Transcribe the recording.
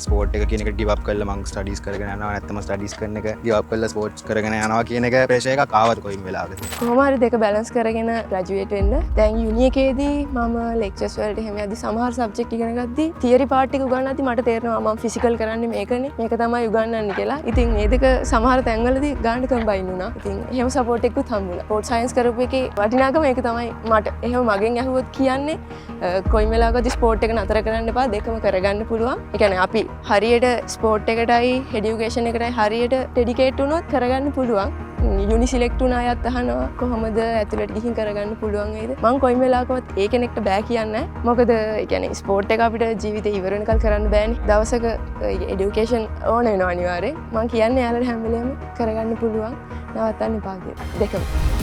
Sport එක කියන එක give up කරලා මං ස්ටඩීස් කරගෙන යනවා නැත්නම් ස්ටඩීස් කරන එක give up කරලා ස්පෝර්ට්ස් කරගෙන යනවා කියන එක ප්‍රෙෂර් එකක් ආවද කොයින් වෙලාවකද? කොහොම හරි දෙක බැලන්ස් කරගෙන ග්‍රැජුවේට් වෙන්න. දැන් යුනි එකේදී මම ලෙක්චර්ස් වලට එහෙම යද්දි සමහර සබ්ජෙක්ට් ඉගෙන ගද්දි තියරි පාර්ට් එක උගන්වද්දි මට තේරෙනවා මම ෆිසිකල් කරන්නේ මේකනේ. මේක තමයි උගන්වන්නේ කියලා. ඉතින් මේ දෙක සමහර තැන්වලදී ගාන්න කම්බයින් වුණා. ඉතින් එහෙම සපෝට් එකකුත් හම්බුණා. ස්පෝර්ට් සයන්ස් කරපු එකේ වටිනාකම ඒක තමයි මට. එහෙම මගෙන් ඇහුවොත් කියන්නේ කොයින් වෙලාවකදී ස්පෝර්ට් එක නතර කරන්න එපා දෙකම කරගන්න පුළුවන්. ඒ කියන්නේ අපි හරියට ස්පෝර්ට් එකටයි එඩියුකේෂන් එකටයි හරියට ඩෙඩිකේට් වුණොත් කරගන්න පුළුවන්. යුනි සිලෙක්ට් වුණ අයත් අහනවා කොහොමද ඇතුළට ගිහින් කරගන්න පුළුවන් වේද? මම කොයින් වෙලාවකවත් ඒ කෙනෙක්ට බෑ කියන්නේ නැහැ. මොකද ඒ කියන්නේ ස්පෝර්ට් එක අපිට ජීවිතේ ඉවර වෙනකල් කරන්න බෑනේ. දවසක එඩියුකේෂන් ඕන වෙනවා අනිවාර්යෙන්. මම කියන්නේ යාළුවෝ හැම වෙලේම කරගන්න පුළුවන්. නවත්තන්න එපා කියලා. දෙකම